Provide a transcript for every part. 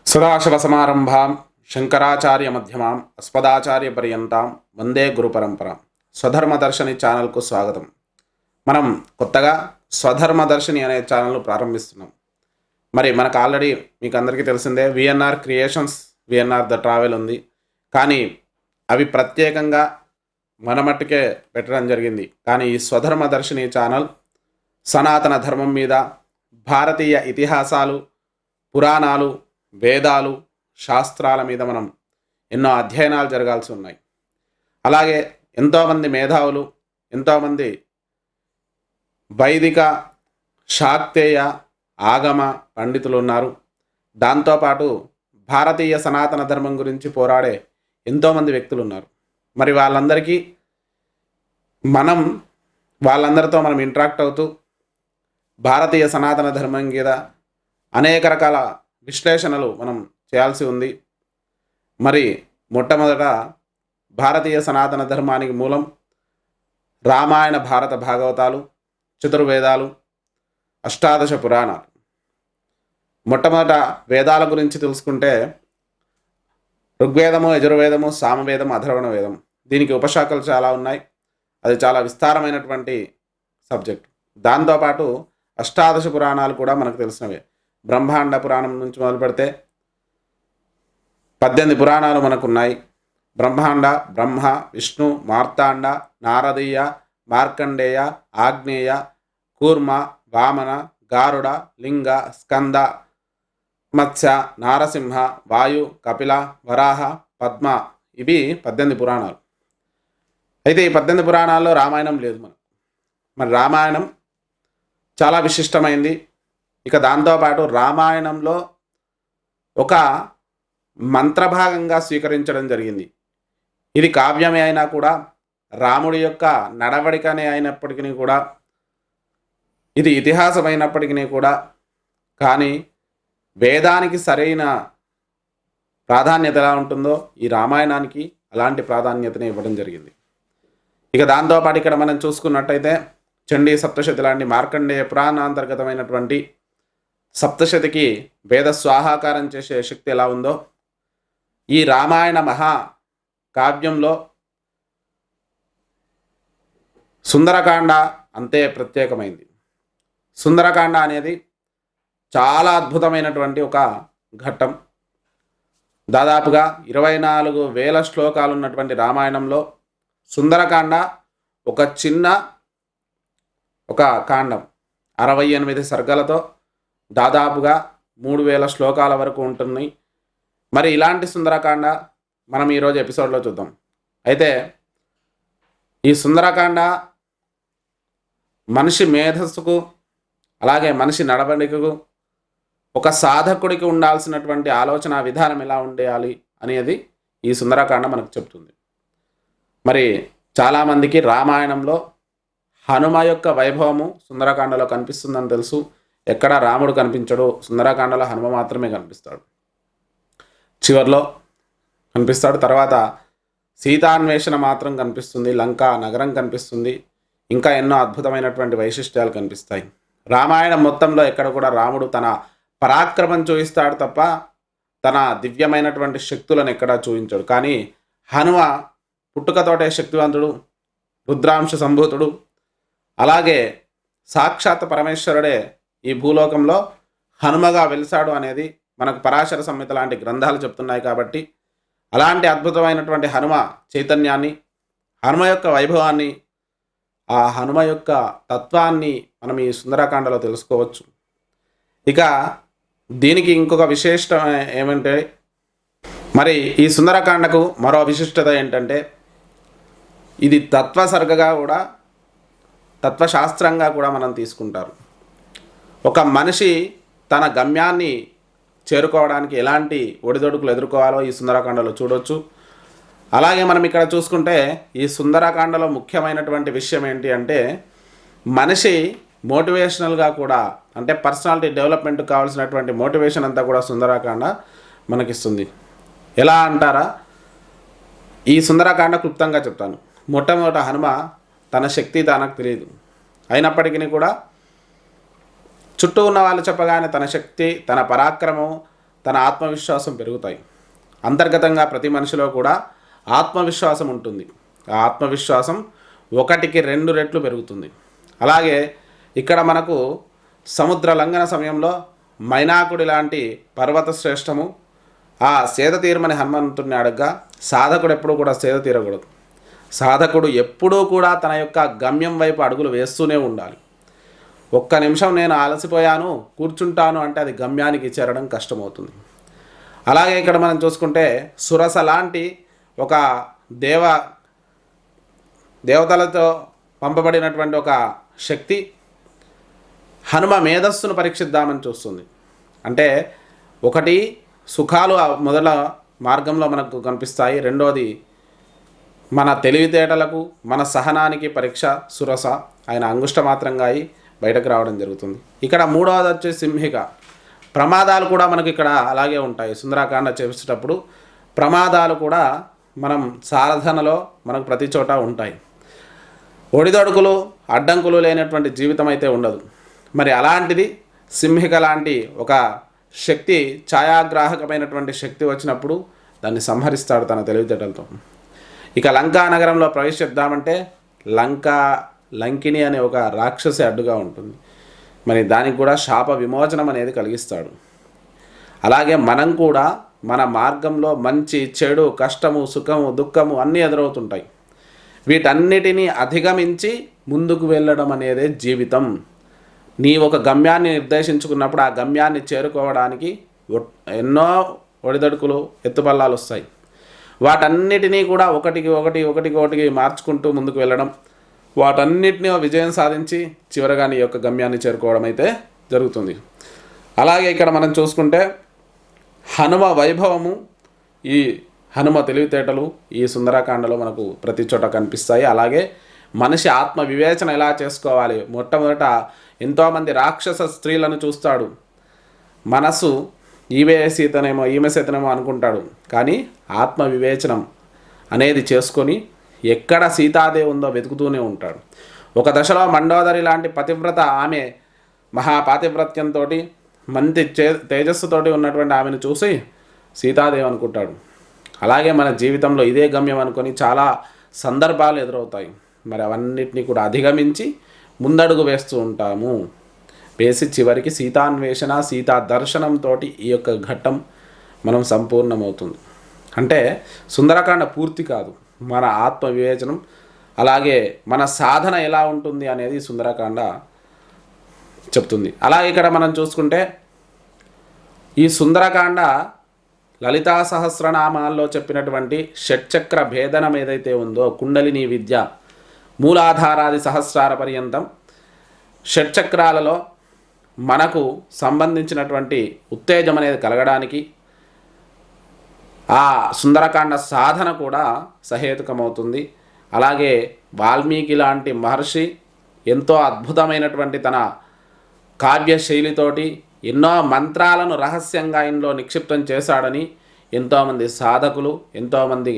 సదాశివసమారంభాం శంకరాచార్యమధ్యమాం అస్మదాచార్యపర్యంతాం వందే గురుపరంపరాం. స్వధర్మదర్శిని ఛానల్కు స్వాగతం. మనం కొత్తగా స్వధర్మదర్శిని అనే ఛానల్ను ప్రారంభిస్తున్నాం. మరి మనకు ఆల్రెడీ మీకు అందరికీ తెలిసిందే VNR creations, VNR the travel ఉంది. కానీ అవి ప్రత్యేకంగా మన మట్టుకే పెట్టడం జరిగింది. కానీ ఈ స్వధర్మదర్శిని ఛానల్ సనాతన ధర్మం మీద, భారతీయ ఇతిహాసాలు, పురాణాలు, వేదాలు, శాస్త్రాల మీద మనం ఎన్నో అధ్యయనాలు జరగాల్సి ఉన్నాయి. అలాగే ఎంతోమంది మేధావులు, ఎంతోమంది వైదిక, శాక్తేయ, ఆగమ పండితులు ఉన్నారు. దాంతోపాటు భారతీయ సనాతన ధర్మం గురించి పోరాడే ఎంతోమంది వ్యక్తులు ఉన్నారు. మరి వాళ్ళందరితో మనం ఇంటరాక్ట్ అవుతూ భారతీయ సనాతన ధర్మం మీద అనేక రకాల విశ్లేషణలు మనం చేయాల్సి ఉంది. మరి మొట్టమొదట భారతీయ సనాతన ధర్మానికి మూలం రామాయణ, భారత, భాగవతాలు, చతుర్వేదాలు, అష్టాదశ పురాణాలు. మొట్టమొదట వేదాల గురించి తెలుసుకుంటే ఋగ్వేదము, యజుర్వేదము, సామవేదం, అథర్వణ వేదం. దీనికి ఉపశాఖలు చాలా ఉన్నాయి. అది చాలా విస్తారమైనటువంటి సబ్జెక్ట్. దాంతోపాటు అష్టాదశ పురాణాలు కూడా మనకు తెలిసినవే. బ్రహ్మాండ పురాణం నుంచి మొదలు పెడితే 18 పురాణాలు మనకున్నాయి. బ్రహ్మాండ, బ్రహ్మ, విష్ణు, మార్తాండ, నారదీయ, మార్కండేయ, ఆగ్నేయ, కూర్మ, వామన, గారుడ, లింగ, స్కంద, మత్స్య, నారసింహ, వాయు, కపిల, వరాహ, పద్మ. ఇవి 18 పురాణాలు. అయితే ఈ 18 పురాణాల్లో రామాయణం లేదు మరి రామాయణం చాలా విశిష్టమైంది. ఇక దాంతోపాటు రామాయణంలో ఒక మంత్రభాగంగా స్వీకరించడం జరిగింది. ఇది కావ్యమే అయినా కూడా, రాముడి యొక్క నడవడికనే అయినప్పటికీ కూడా, ఇది ఇతిహాసం అయినప్పటికీ కూడా, కానీ వేదానికి సరైన ప్రాధాన్యత ఎలా ఉంటుందో ఈ రామాయణానికి అలాంటి ప్రాధాన్యతని ఇవ్వడం జరిగింది. ఇక దాంతోపాటు ఇక్కడ మనం చూసుకున్నట్టయితే చండీ సప్తశతి లాంటి మార్కండేయ పురాణాంతర్గతమైనటువంటి సప్తశతికి వేద స్వాహాకారం చేసే శక్తి ఎలా ఉందో ఈ రామాయణ మహా కావ్యంలో సుందరకాండ అంతే ప్రత్యేకమైంది. సుందరకాండ అనేది చాలా అద్భుతమైనటువంటి ఒక ఘట్టం. దాదాపుగా 24,000 శ్లోకాలు ఉన్నటువంటి రామాయణంలో సుందరకాండ ఒక కాండం 68 సర్గలతో దాదాపుగా 3,000 శ్లోకాల వరకు ఉంటుంది. మరి ఇలాంటి సుందరకాండ మనం ఈరోజు ఎపిసోడ్లో చూద్దాం. అయితే ఈ సుందరకాండ మనిషి మేధస్సుకు, అలాగే మనిషి నడవడికకు, ఒక సాధకుడికి ఉండాల్సినటువంటి ఆలోచన విధానం ఎలా ఉండాలి అనేది ఈ సుందరకాండ మనకు చెప్తుంది. మరి చాలామందికి రామాయణంలో హనుమ యొక్క వైభవము సుందరకాండలో కనిపిస్తుందని తెలుసు. ఎక్కడ రాముడు కనిపించడు, సుందరకాండలో హనుమ మాత్రమే కనిపిస్తాడు. చివర్లో కనిపిస్తాడు. తర్వాత సీతాన్వేషణ మాత్రం కనిపిస్తుంది, లంకా నగరం కనిపిస్తుంది, ఇంకా ఎన్నో అద్భుతమైనటువంటి వైశిష్ట్యాలు కనిపిస్తాయి. రామాయణం మొత్తంలో ఎక్కడ కూడా రాముడు తన పరాక్రమం చూపిస్తాడు తప్ప తన దివ్యమైనటువంటి శక్తులను ఎక్కడా చూపించాడు. కానీ హనుమ పుట్టుకతోటే శక్తివంతుడు, రుద్రాంశ సంభూతుడు, అలాగే సాక్షాత్ పరమేశ్వరుడే ఈ భూలోకంలో హనుమగా వెలిసాడు అనేది మనకు పరాశర సంహిత లాంటి గ్రంథాలు చెప్తున్నాయి. కాబట్టి అలాంటి అద్భుతమైనటువంటి హనుమ చైతన్యాన్ని, హనుమ యొక్క వైభవాన్ని, ఆ హనుమ యొక్క తత్వాన్ని మనం ఈ సుందరకాండలో తెలుసుకోవచ్చు. ఇక దీనికి ఇంకొక విశిష్టం ఏమంటే, మరి ఈ సుందరకాండకు మరో విశిష్టత ఏంటంటే ఇది తత్వసర్గగా కూడా, తత్వశాస్త్రంగా కూడా మనం తీసుకుంటారు. ఒక మనిషి తన గమ్యాన్ని చేరుకోవడానికి ఎలాంటి ఒడిదొడుకులు ఎదుర్కోవాలో ఈ సుందరకాండలో చూడవచ్చు. అలాగే మనం ఇక్కడ చూసుకుంటే ఈ సుందరకాండలో ముఖ్యమైనటువంటి విషయం ఏంటి అంటే, మనిషి మోటివేషనల్గా కూడా, అంటే పర్సనాలిటీ డెవలప్మెంట్ కావాల్సినటువంటి మోటివేషన్ అంతా కూడా సుందరకాండ మనకిస్తుంది. ఎలా అంటారా, ఈ సుందరకాండ క్లుప్తంగా చెప్తాను. మొట్టమొదట హనుమ తన శక్తి తనకు తెలియదు, అయినప్పటికీ కూడా చుట్టూ ఉన్న వాళ్ళు చెప్పగానే తన శక్తి, తన పరాక్రమం, తన ఆత్మవిశ్వాసం పెరుగుతాయి. అంతర్గతంగా ప్రతి మనిషిలో కూడా ఆత్మవిశ్వాసం ఉంటుంది. ఆ ఆత్మవిశ్వాసం 1కి 2 రెట్లు పెరుగుతుంది. అలాగే ఇక్కడ మనకు సముద్ర లంఘన సమయంలో మైనాకుడి లాంటి పర్వత శ్రేష్టము ఆ సేద తీరమని హనుమంతుడిని అడగగా, సాధకుడు ఎప్పుడూ కూడా సేద తీరకూడదు. సాధకుడు ఎప్పుడూ కూడా తన యొక్క గమ్యం వైపు అడుగులు వేస్తూనే ఉండాలి. ఒక్క నిమిషం నేను అలసిపోయాను కూర్చుంటాను అంటే అది గమ్యానికి చేరడం కష్టమవుతుంది. అలాగే ఇక్కడ మనం చూసుకుంటే సురస లాంటి ఒక దేవతలతో పంపబడినటువంటి ఒక శక్తి హనుమ మేధస్సును పరీక్షిద్దామని చూస్తుంది. అంటే ఒకటి సుఖాలు మొదల మార్గంలో మనకు కనిపిస్తాయి. రెండోది మన తెలివితేటలకు మన సహనానికి పరీక్ష సురస. ఆయన అంగుష్ట మాత్రంగా అయి బయటకు రావడం జరుగుతుంది. ఇక్కడ మూడవది వచ్చే సింహిక. ప్రమాదాలు కూడా మనకి ఇక్కడ అలాగే ఉంటాయి. సుందరాకాండ చేసేటప్పుడు ప్రమాదాలు కూడా మనం సాధనలో మనకు ప్రతి చోట ఉంటాయి. ఒడిదొడుకులు అడ్డంకులు లేనటువంటి జీవితం అయితే ఉండదు. మరి అలాంటిది సింహిక లాంటి ఒక శక్తి, ఛాయాగ్రాహకమైనటువంటి శక్తి వచ్చినప్పుడు దాన్ని సంహరిస్తాడు తన తెలివితేటలతో. ఇక లంకా నగరంలో ప్రవేశిద్దామంటే లంకిని అనే ఒక రాక్షసి అడ్డుగా ఉంటుంది. మరి దానికి కూడా శాప విమోచనం అనేది కలిగిస్తాడు. అలాగే మనం కూడా మన మార్గంలో మంచి చెడు కష్టము సుఖము దుఃఖము అన్నీ ఎదురవుతుంటాయి. వీటన్నిటినీ అధిగమించి ముందుకు వెళ్ళడం అనేదే జీవితం. నీ ఒక గమ్యాన్ని నిర్దేశించుకున్నప్పుడు ఆ గమ్యాన్ని చేరుకోవడానికి ఎన్నో ఒడిదడుకులు ఎత్తుపల్లాలు వస్తాయి. వాటన్నిటినీ కూడా ఒకటికి మార్చుకుంటూ ముందుకు వెళ్ళడం, వాటన్నిటినీ విజయం సాధించి చివరగా నీ యొక్క గమ్యాన్ని చేరుకోవడం అయితే జరుగుతుంది. అలాగే ఇక్కడ మనం చూసుకుంటే హనుమ వైభవము, ఈ హనుమ తెలివితేటలు ఈ సుందరకాండలో మనకు ప్రతి చోట కనిపిస్తాయి. అలాగే మనిషి ఆత్మ వివేచన ఎలా చేసుకోవాలి. మొట్టమొదట ఎంతోమంది రాక్షస స్త్రీలను చూస్తాడు. మనసు ఈమె సీతనేమో అనుకుంటాడు. కానీ ఆత్మ వివేచనం అనేది చేసుకొని ఎక్కడ సీతాదేవి ఉందో వెతుకుతూనే ఉంటాడు. ఒక దశలో మండోదరి లాంటి పతివ్రత ఆమె మహాపాతివ్రత్యంతో మంచి తేజస్సుతోటి ఉన్నటువంటి ఆమెను చూసి సీతాదేవి అనుకుంటాడు. అలాగే మన జీవితంలో ఇదే గమ్యం అనుకొని చాలా సందర్భాలు ఎదురవుతాయి. మరి అవన్నిటినీ కూడా అధిగమించి ముందడుగు వేస్తూ ఉంటాము. వేసి చివరికి సీతాన్వేషణ సీతా దర్శనంతో ఈ యొక్క ఘట్టం మనం సంపూర్ణమవుతుంది. అంటే సుందరకాండ పూర్తి కాదు, మన ఆత్మ వివేచనం అలాగే మన సాధన ఎలా ఉంటుంది అనేది సుందరకాండ చెప్తుంది. అలాగే ఇక్కడ మనం చూసుకుంటే ఈ సుందరకాండ లలితా సహస్రనామాల్లో చెప్పినటువంటి షట్చక్ర భేదనం ఏదైతే ఉందో, కుండలిని విద్య మూలాధారాది సహస్రార పర్యంతం షట్చక్రాలలో మనకు సంబంధించినటువంటి ఉత్తేజం అనేది కలగడానికి ఆ సుందరకాండ సాధన కూడా సహేతుకమవుతుంది. అలాగే వాల్మీకి లాంటి మహర్షి ఎంతో అద్భుతమైనటువంటి తన కావ్య శైలితోటి ఎన్నో మంత్రాలను రహస్యంగా ఇందులో నిక్షిప్తం చేశాడని ఎంతోమంది సాధకులు, ఎంతోమంది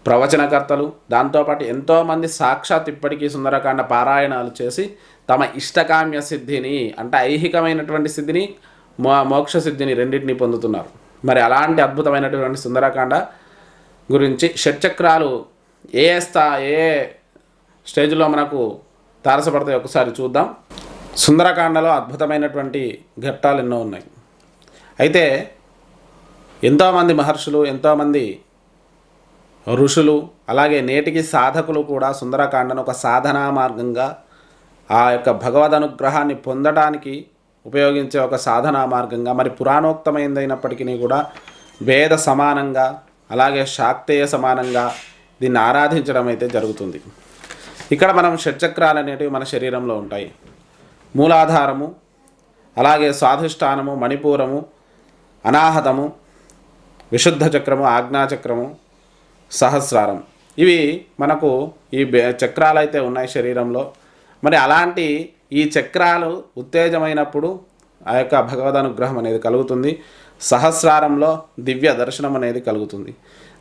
ప్రవచనకర్తలు, దాంతోపాటు ఎంతోమంది సాక్షాత్ ఇప్పటికీ సుందరకాండ పారాయణాలు చేసి తమ ఇష్టకామ్య సిద్ధిని, అంటే ఐహికమైనటువంటి సిద్ధిని మోక్ష సిద్ధిని రెండింటిని పొందుతున్నారు. మరి అలాంటి అద్భుతమైనటువంటి సుందరకాండ గురించి షట్చక్రాలు ఏ స్టేజ్లో మనకు తారసపడతాయి ఒకసారి చూద్దాం. సుందరకాండలో అద్భుతమైనటువంటి ఘట్టాలు ఎన్నో ఉన్నాయి. అయితే ఎంతోమంది మహర్షులు, ఎంతోమంది ఋషులు, అలాగే నేటికి సాధకులు కూడా సుందరకాండను ఒక సాధనా మార్గంగా, ఆ యొక్క భగవద్ అనుగ్రహాన్ని పొందడానికి ఉపయోగించే ఒక సాధనా మార్గంగా, మరి పురాణోక్తమైనదైనప్పటికీ కూడా వేద సమానంగా అలాగే శాక్తేయ సమానంగా దీన్ని ఆరాధించడం అయితే జరుగుతుంది. ఇక్కడ మనం షట్చక్రాలు అనేటివి మన శరీరంలో ఉంటాయి. మూలాధారము, అలాగే స్వాధిష్టానము, మణిపూరము, అనాహతము, విశుద్ధ చక్రము, ఆజ్ఞాచక్రము, సహస్రారం. ఇవి మనకు ఈ చక్రాలు అయితే ఉన్నాయి శరీరంలో. మరి అలాంటి ఈ చక్రాలు ఉత్తేజమైనప్పుడు ఆ యొక్క భగవద్ అనుగ్రహం అనేది కలుగుతుంది. సహస్రారంలో దివ్య దర్శనం అనేది కలుగుతుంది.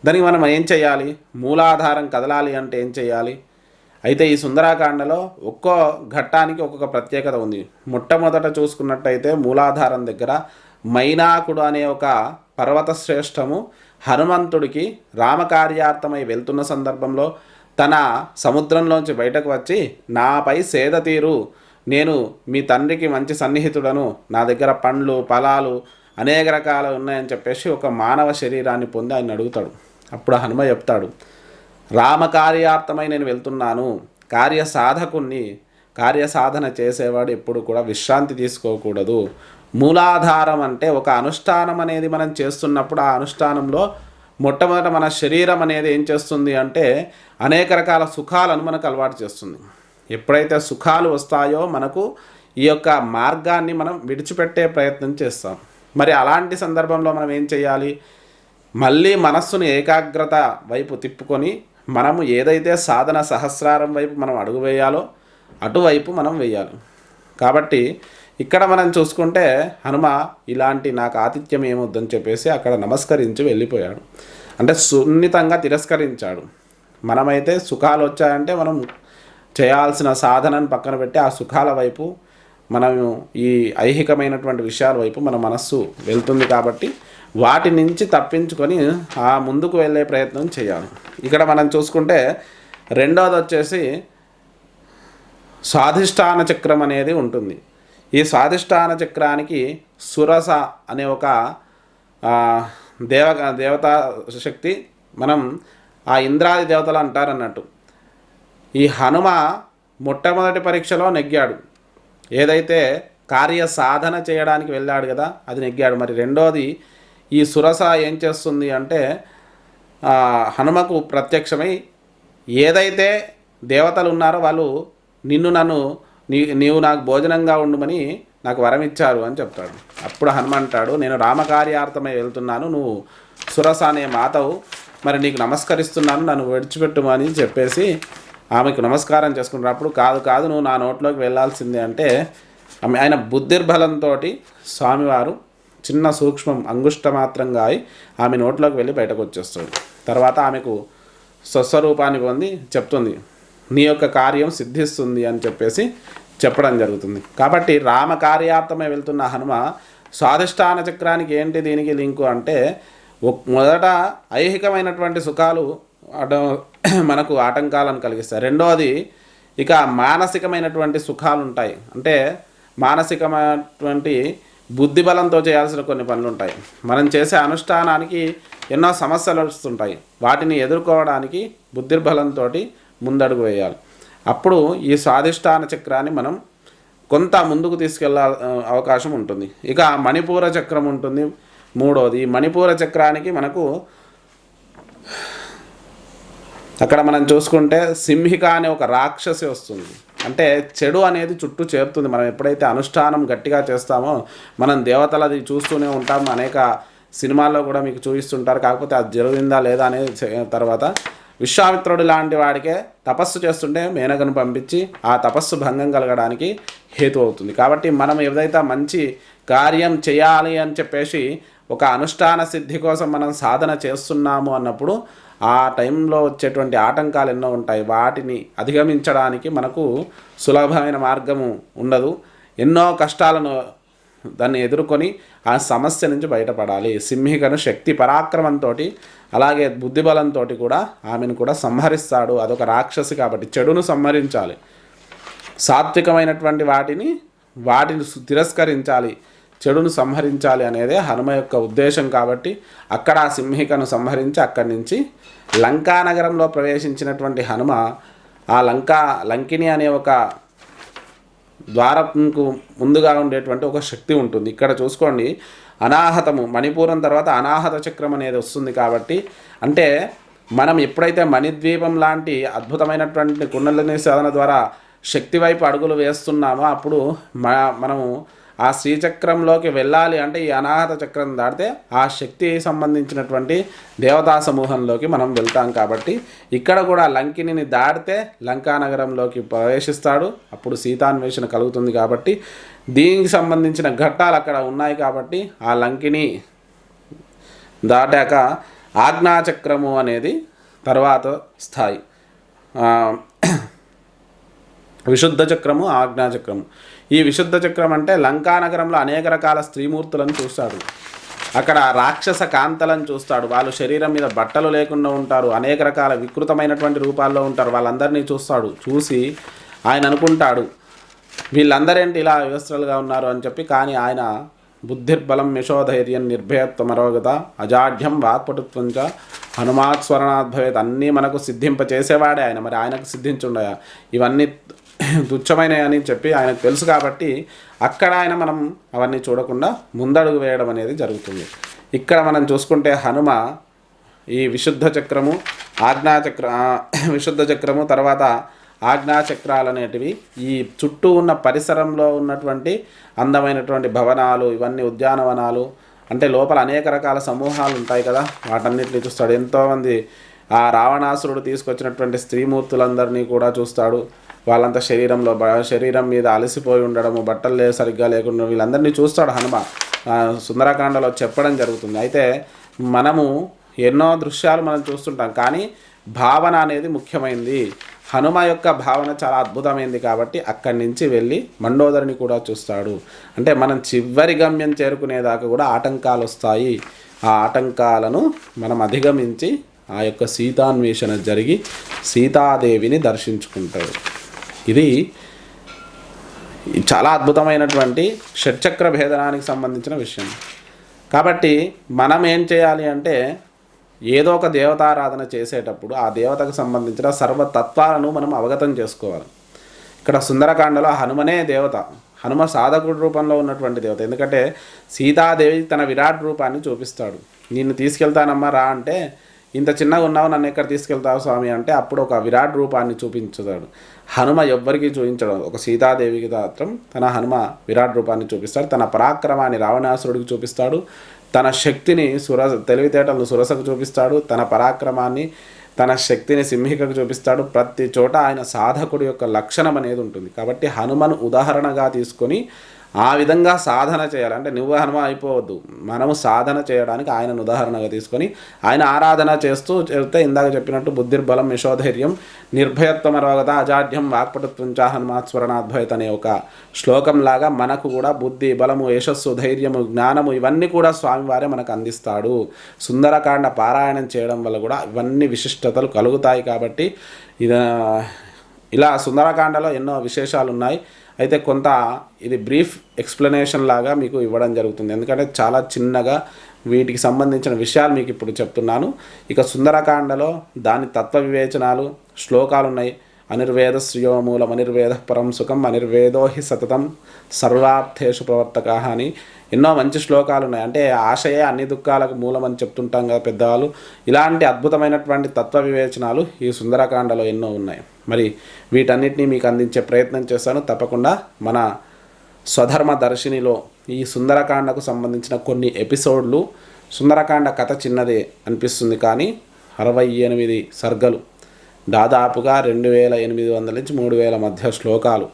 దానికి మనం ఏం చేయాలి? మూలాధారం కదలాలి అంటే ఏం చేయాలి? అయితే ఈ సుందరకాండలో ఒక్కో ఘట్టానికి ఒక్కొక్క ప్రత్యేకత ఉంది. మొట్టమొదట చూసుకున్నట్టయితే మూలాధారం దగ్గర మైనాకుడు అనే ఒక పర్వత శ్రేష్టము హనుమంతుడికి రామకార్యార్థమై వెళ్తున్న సందర్భంలో తన సముద్రంలోంచి బయటకు వచ్చి, నాపై సేద తీరు, నేను మీ తండ్రికి మంచి సన్నిహితుడను, నా దగ్గర పండ్లు ఫలాలు అనేక రకాలు ఉన్నాయని చెప్పేసి ఒక మానవ శరీరాన్ని పొంది ఆయన అడుగుతాడు. అప్పుడు హనుమ చెప్తాడు, రామకార్యార్థమై నేను వెళ్తున్నాను, కార్యసాధకుణ్ణి, కార్యసాధన చేసేవాడు ఎప్పుడు కూడా విశ్రాంతి తీసుకోకూడదు. మూలాధారం అంటే ఒక అనుష్ఠానం అనేది మనం చేస్తున్నప్పుడు ఆ అనుష్ఠానంలో మొట్టమొదట మన శరీరం అనేది ఏం చేస్తుంది అంటే అనేక రకాల సుఖాలను మనకు అలవాటు చేస్తుంది. ఎప్పుడైతే సుఖాలు వస్తాయో మనకు ఈ యొక్క మార్గాన్ని మనం విడిచిపెట్టే ప్రయత్నం చేస్తాం. మరి అలాంటి సందర్భంలో మనం ఏం చేయాలి? మళ్ళీ మనస్సును ఏకాగ్రత వైపు తిప్పుకొని మనము ఏదైతే సాధన సహస్రారం వైపు మనం అడుగు వేయాలో అటువైపు మనం వేయాలి. కాబట్టి ఇక్కడ మనం చూసుకుంటే హనుమ ఇలాంటి నాకు ఆతిథ్యం ఏమొద్దని చెప్పేసి అక్కడ నమస్కరించి వెళ్ళిపోయాడు. అంటే సున్నితంగా తిరస్కరించాడు. మనమైతే సుఖాలు వచ్చాయంటే మనం చేయాల్సిన సాధనను పక్కన పెట్టి ఆ సుఖాల వైపు మనము ఈ ఐహికమైనటువంటి విషయాల వైపు మన మనస్సు వెళ్తుంది. కాబట్టి వాటి నుంచి తప్పించుకొని ఆ ముందుకు వెళ్ళే ప్రయత్నం చేయాలి. ఇక్కడ మనం చూసుకుంటే రెండోది వచ్చేసి స్వాధిష్టాన చక్రం అనేది ఉంటుంది. ఈ స్వాధిష్టాన చక్రానికి సురస అనే ఒక దేవతా శక్తి, మనం ఆ ఇంద్రాది దేవతలు అంటారు అన్నట్టు. ఈ హనుమ మొట్టమొదటి పరీక్షలో నెగ్గాడు. ఏదైతే కార్య సాధన చేయడానికి వెళ్ళాడు కదా, అది నెగ్గాడు. మరి రెండోది ఈ సురస ఏం చేస్తుంది అంటే హనుమకు ప్రత్యక్షమై ఏదైతే దేవతలు ఉన్నారో వాళ్ళు నీవు నాకు భోజనంగా ఉండమని నాకు వరం ఇచ్చారు అని చెప్తాడు. అప్పుడు హనుమ అంటాడు, నేను రామకార్యార్థమై వెళ్తున్నాను, నువ్వు సురస అనే మాతవు, మరి నీకు నమస్కరిస్తున్నాను, నన్ను విడిచిపెట్టుమని చెప్పేసి ఆమెకు నమస్కారం చేసుకుంటారు. అప్పుడు కాదు నువ్వు నా నోట్లోకి వెళ్ళాల్సిందే అంటే ఆయన బుద్ధిర్బలంతో స్వామివారు చిన్న సూక్ష్మం అంగుష్ట మాత్రంగా ఆమె నోట్లోకి వెళ్ళి బయటకు వచ్చేస్తాడు. తర్వాత ఆమెకు స్వస్వరూపాన్ని పొంది చెప్తుంది, నీ యొక్క కార్యం సిద్ధిస్తుంది అని చెప్పేసి చెప్పడం జరుగుతుంది. కాబట్టి రామకార్యార్థమై వెళ్తున్న హనుమ స్వాధిష్టాన చక్రానికి ఏంటి దీనికి లింకు అంటే మొదట ఐహికమైనటువంటి సుఖాలు మనకు ఆటంకాలను కలిగిస్తాయి. రెండవది ఇక మానసికమైనటువంటి సుఖాలు ఉంటాయి. అంటే మానసికమైనటువంటి బుద్ధిబలంతో చేయాల్సిన కొన్ని పనులు ఉంటాయి. మనం చేసే అనుష్ఠానానికి ఎన్నో సమస్యలు వస్తుంటాయి. వాటిని ఎదుర్కోవడానికి బుద్ధిబలంతో ముందడుగు వేయాలి. అప్పుడు ఈ స్వాధిష్టాన చక్రాన్ని మనం కొంత ముందుకు తీసుకెళ్ళ అవకాశం ఉంటుంది. ఇక మణిపూర చక్రం ఉంటుంది మూడోది. మణిపూర చక్రానికి మనకు అక్కడ మనం చూసుకుంటే సింహిక అనే ఒక రాక్షసి వస్తుంది. అంటే చెడు అనేది చుట్టూ చేరుతుంది. మనం ఎప్పుడైతే అనుష్ఠానం గట్టిగా చేస్తామో మనం దేవతలది చూస్తూనే ఉంటాం. అనేక సినిమాల్లో కూడా మీకు చూపిస్తుంటారు. కాకపోతే అది జరిగిందా లేదా అనేది తర్వాత విశ్వామిత్రుడు లాంటి వాడికే తపస్సు చేస్తుంటే మేనకను పంపించి ఆ తపస్సు భంగం కలగడానికి హేతు అవుతుంది. కాబట్టి మనం ఏదైతే మంచి కార్యం చేయాలి అని చెప్పేసి ఒక అనుష్ఠాన సిద్ధి కోసం మనం సాధన చేస్తున్నాము అన్నప్పుడు ఆ టైంలో వచ్చేటువంటి ఆటంకాలు ఎన్నో ఉంటాయి. వాటిని అధిగమించడానికి మనకు సులభమైన మార్గము ఉండదు. ఎన్నో కష్టాలను దాన్ని ఎదుర్కొని ఆ సమస్య నుంచి బయటపడాలి. సింహికను శక్తి పరాక్రమంతో అలాగే బుద్ధిబలంతో కూడా ఆమెను కూడా సంహరిస్తాడు. అదొక రాక్షసి కాబట్టి చెడును సంహరించాలి. సాత్వికమైనటువంటి వాటిని తిరస్కరించాలి, చెడును సంహరించాలి అనేదే హనుమ యొక్క ఉద్దేశం. కాబట్టి అక్కడ ఆ సింహికను సంహరించి అక్కడి నుంచి లంకా నగరంలో ప్రవేశించినటువంటి హనుమ ఆ లంకిని అనే ఒక ద్వారంకు ముందుగా ఉండేటువంటి ఒక శక్తి ఉంటుంది. ఇక్కడ చూసుకోండి, అనాహతము మణిపూరం తర్వాత అనాహత చక్రం అనేది వస్తుంది. కాబట్టి అంటే మనం ఎప్పుడైతే మణిద్వీపం లాంటి అద్భుతమైనటువంటి కుండలిని సాధన ద్వారా శక్తి వైపు అడుగులు వేస్తున్నామో అప్పుడు మనము ఆ శ్రీచక్రంలోకి వెళ్ళాలి అంటే ఈ అనాహత చక్రం దాటితే ఆ శక్తి సంబంధించినటువంటి దేవతా సమూహంలోకి మనం వెళ్తాం. కాబట్టి ఇక్కడ కూడా లంకిని దాటితే లంకానగరంలోకి ప్రవేశిస్తాడు. అప్పుడు సీతాన్వేషణ కలుగుతుంది. కాబట్టి దీనికి సంబంధించిన ఘట్టాలు అక్కడ ఉన్నాయి. కాబట్టి ఆ లంకిని దాటాక ఆజ్ఞాచక్రము అనేది తర్వాత స్థాయి. విశుద్ధ చక్రము, ఆజ్ఞాచక్రము ఈ విశుద్ధ చక్రం అంటే లంకానగరంలో అనేక రకాల స్త్రీమూర్తులను చూస్తాడు. అక్కడ రాక్షస కాంతలను చూస్తాడు. వాళ్ళు శరీరం మీద బట్టలు లేకుండా ఉంటారు, అనేక రకాల వికృతమైనటువంటి రూపాల్లో ఉంటారు. వాళ్ళందరినీ చూస్తాడు. చూసి ఆయన అనుకుంటాడు, వీళ్ళందరేంటి ఇలా వ్యవస్థలుగా ఉన్నారు అని చెప్పి. కానీ ఆయన బుద్ధిర్బలం యశోధైర్యం నిర్భయత్వమరోగత అజాఢ్యం వాక్పటుత్వం చ హనుమాత్ స్మరణాద్భవేత్, అన్నీ మనకు సిద్ధింపచేసేవాడే ఆయన. మరి ఆయనకు సిద్ధించుండయా? ఇవన్నీ తుచ్చమైనవి అని చెప్పి ఆయనకు తెలుసు. కాబట్టి అక్కడ ఆయన మనం అవన్నీ చూడకుండా ముందడుగు వేయడం అనేది జరుగుతుంది. ఇక్కడ మనం చూసుకుంటే హనుమ ఈ విశుద్ధ చక్రము, విశుద్ధ చక్రము తర్వాత ఆజ్ఞాచక్రాలు అనేటివి ఈ చుట్టూ ఉన్న పరిసరంలో ఉన్నటువంటి అందమైనటువంటి భవనాలు, ఇవన్నీ ఉద్యానవనాలు, అంటే లోపల అనేక రకాల సమూహాలు ఉంటాయి కదా, వాటన్నిటిని చూస్తాడు. ఎంతోమంది ఆ రావణాసురుడు తీసుకొచ్చినటువంటి స్త్రీమూర్తులందరినీ కూడా చూస్తాడు. వాళ్ళంతా శరీరం మీద అలసిపోయి ఉండడము, బట్టలు సరిగ్గా లేకుండా వీళ్ళందరినీ చూస్తాడు హనుమ. సుందరకాండలో చెప్పడం జరుగుతుంది. అయితే మనము ఎన్నో దృశ్యాలు మనం చూస్తుంటాం, కానీ భావన అనేది ముఖ్యమైనది. హనుమ యొక్క భావన చాలా అద్భుతమైంది. కాబట్టి అక్కడి నుంచి వెళ్ళి మండోదరిని కూడా చూస్తాడు. అంటే మనం చివరి గమ్యం చేరుకునేదాకా కూడా ఆటంకాలు వస్తాయి. ఆ ఆటంకాలను మనం అధిగమించి ఆ యొక్క సీతాన్వేషణ జరిగి సీతాదేవిని దర్శించుకుంటాడు. ఇది చాలా అద్భుతమైనటువంటి షట్చక్ర భేదనానికి సంబంధించిన విషయం. కాబట్టి మనం ఏం చేయాలి అంటే, ఏదో ఒక దేవతారాధన చేసేటప్పుడు ఆ దేవతకు సంబంధించిన సర్వతత్వాలను మనం అవగతం చేసుకోవాలి. ఇక్కడ సుందరకాండలో హనుమనే దేవత. హనుమ సాధకుడి రూపంలో ఉన్నటువంటి దేవత. ఎందుకంటే సీతాదేవి తన విరాట్ రూపాన్ని చూపిస్తాడు. నిన్ను తీసుకెళ్తానమ్మా రా అంటే, ఇంత చిన్నగా ఉన్నావు, నన్ను ఎక్కడ తీసుకెళ్తావు స్వామి అంటే అప్పుడు ఒక విరాట్ రూపాన్ని చూపించుతాడు. హనుమ ఎవ్వరికీ చూపించడం, ఒక సీతాదేవికి మాత్రం తన హనుమ విరాట్ రూపాన్ని చూపిస్తాడు. తన పరాక్రమాన్ని రావణాసురుడికి చూపిస్తాడు. తన శక్తిని తెలివితేటలను సురసకు చూపిస్తాడు. తన పరాక్రమాన్ని, తన శక్తిని సింహికకు చూపిస్తాడు. ప్రతి చోట ఆయన సాధకుడి యొక్క లక్షణం అనేది ఉంటుంది. కాబట్టి హనుమను ఉదాహరణగా తీసుకొని ఆ విధంగా సాధన చేయాలి. అంటే నువ్వు హనుమ అయిపోవద్దు, మనము సాధన చేయడానికి ఆయనను ఉదాహరణగా తీసుకొని ఆయన ఆరాధన చేస్తూ చెప్తే ఇందాక చెప్పినట్టు బుద్ధిర్బలం యశోధైర్యం నిర్భయత్వమరోగత అజాఢ్యం వాక్పటుత్వం చ హనుమాత్ స్మరణాద్భవేత్ అనే ఒక శ్లోకంలాగా మనకు కూడా బుద్ధి, బలము, యశస్సు, ధైర్యము, జ్ఞానము ఇవన్నీ కూడా స్వామివారే మనకు అందిస్తాడు. సుందరకాండ పారాయణం చేయడం వల్ల కూడా ఇవన్నీ విశిష్టతలు కలుగుతాయి. కాబట్టి ఇలా సుందరకాండలో ఎన్నో విశేషాలు ఉన్నాయి. అయితే కొంత ఇది బ్రీఫ్ ఎక్స్ప్లెనేషన్ లాగా మీకు ఇవ్వడం జరుగుతుంది. ఎందుకంటే చాలా చిన్నగా వీటికి సంబంధించిన విషయాలు మీకు ఇప్పుడు చెప్తున్నాను. ఇక సుందరకాండలో దాని తత్వ వివేచనాలు శ్లోకాలు ఉన్నాయి. అనిర్వేద శ్రియోమూలం అనిర్వేద పరం సుఖం అనిర్వేదో హి సతతం సర్వార్థేషు ప్రవర్తక అని ఎన్నో మంచి శ్లోకాలు ఉన్నాయి. అంటే ఆశయే అన్ని దుఃఖాలకు మూలం అని చెప్తుంటాం కదా పెద్దవాళ్ళు. ఇలాంటి అద్భుతమైనటువంటి తత్వ వివేచనాలు ఈ సుందరకాండలో ఎన్నో ఉన్నాయి. మరి వీటన్నిటినీ మీకు అందించే ప్రయత్నం చేస్తాను. తప్పకుండా మన స్వధర్మ దర్శినిలో ఈ సుందరకాండకు సంబంధించిన కొన్ని ఎపిసోడ్లు, సుందరకాండ కథ చిన్నదే అనిపిస్తుంది కానీ 68 సర్గలు, దాదాపుగా 2800 నుంచి 3000 మధ్య శ్లోకాలు.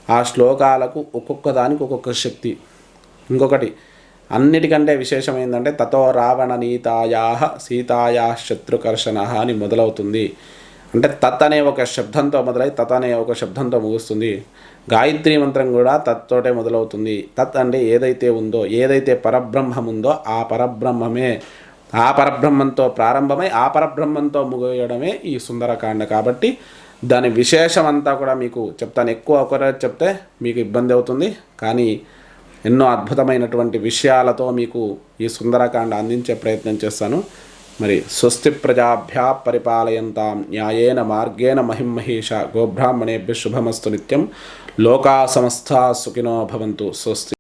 ఆ శ్లోకాలకు ఒక్కొక్క దానికి ఒక్కొక్క శక్తి. ఇంకొకటి అన్నిటికంటే విశేషమైందంటే తతో రావణ నీతాయా సీతాయా శత్రుకర్షణ అని మొదలవుతుంది. అంటే తత్ అనే ఒక శబ్దంతో మొదలై తత్ అనే ఒక శబ్దంతో ముగుస్తుంది. గాయత్రి మంత్రం కూడా తత్తోటే మొదలవుతుంది. తత్ అంటే ఏదైతే ఉందో, ఏదైతే పరబ్రహ్మం ఉందో ఆ పరబ్రహ్మమే, ఆ పరబ్రహ్మంతో ప్రారంభమై ఆ పరబ్రహ్మంతో ముగియడమే ఈ సుందరకాండ. కాబట్టి దాని విశేషం అంతా కూడా మీకు చెప్తాను. ఎక్కువ ఒకరే చెప్తే మీకు ఇబ్బంది అవుతుంది, కానీ ఎన్నో అద్భుతమైనటువంటి విషయాలతో మీకు ఈ సుందరకాండ అందించే ప్రయత్నం చేస్తాను. మరి స్వస్తి ప్రజాభ్యా పరిపాలయంతాం న్యాయేన మార్గేణ మహిమహేష గోబ్రాహ్మణేభ్య శుభమస్తు నిత్యం. లోకా సమస్తా సుఖినో భవంతు. స్వస్తి.